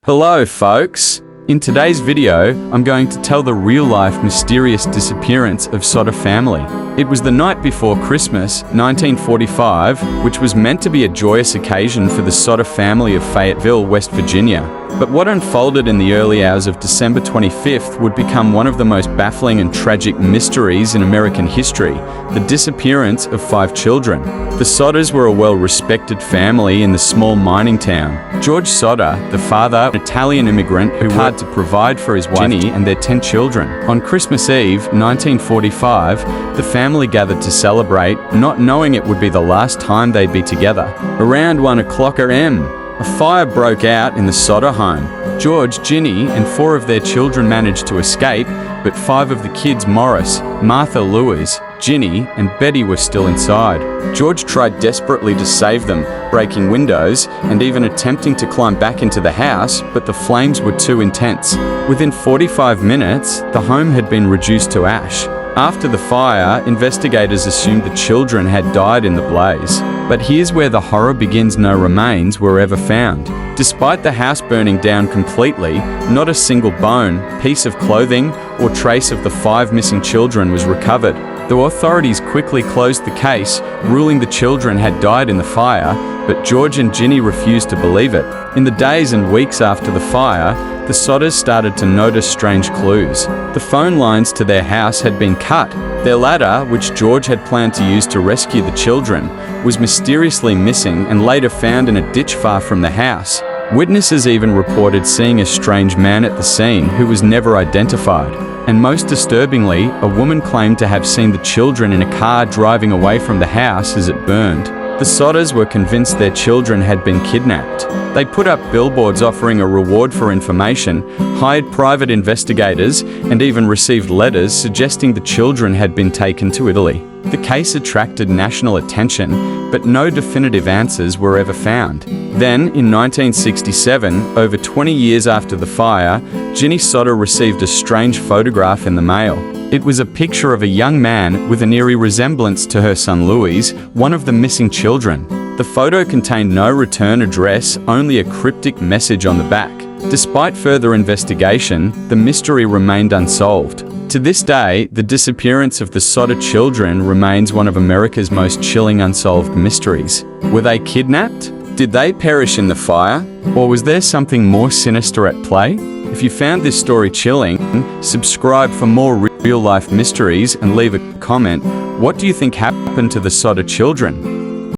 Hello folks! In today's video, I'm going to tell the real-life mysterious disappearance of Sodder family. It was the night before Christmas, 1945, which was meant to be a joyous occasion for the Sodder family of Fayetteville, West Virginia. But what unfolded in the early hours of December 25th would become one of the most baffling and tragic mysteries in American history: the disappearance of 5 children. The Sodders were a well-respected family in the small mining town. George Sodder, the father, an Italian immigrant who had to provide for his wife Ginny and their 10 children. On Christmas Eve, 1945, the family gathered to celebrate, not knowing it would be the last time they'd be together. Around 1 o'clock a.m., a fire broke out in the Sodder home. George, Ginny, and 4 of their children managed to escape, but 5 of the kids, Morris, Martha, Louise, Ginny, and Betty, were still inside. George tried desperately to save them, breaking windows and even attempting to climb back into the house, but the flames were too intense. Within 45 minutes, the home had been reduced to ash. After the fire, investigators assumed the children had died in the blaze. But here's where the horror begins: no remains were ever found. Despite the house burning down completely, not a single bone, piece of clothing, or trace of the 5 missing children was recovered. The authorities quickly closed the case, ruling the children had died in the fire, but George and Ginny refused to believe it. In the days and weeks after the fire, the Sodders started to notice strange clues. The phone lines to their house had been cut. Their ladder, which George had planned to use to rescue the children, was mysteriously missing and later found in a ditch far from the house. Witnesses even reported seeing a strange man at the scene who was never identified. And most disturbingly, a woman claimed to have seen the children in a car driving away from the house as it burned. The Sodders were convinced their children had been kidnapped. They put up billboards offering a reward for information, hired private investigators, and even received letters suggesting the children had been taken to Italy. The case attracted national attention, but no definitive answers were ever found. Then, in 1967, over 20 years after the fire, Ginny Sodder received a strange photograph in the mail. It was a picture of a young man with an eerie resemblance to her son Louis, one of the missing children. The photo contained no return address, only a cryptic message on the back. Despite further investigation, the mystery remained unsolved. To this day, the disappearance of the Sodder children remains one of America's most chilling unsolved mysteries. Were they kidnapped? Did they perish in the fire? Or was there something more sinister at play? If you found this story chilling, subscribe for more real-life mysteries and leave a comment. What do you think happened to the Sodder children?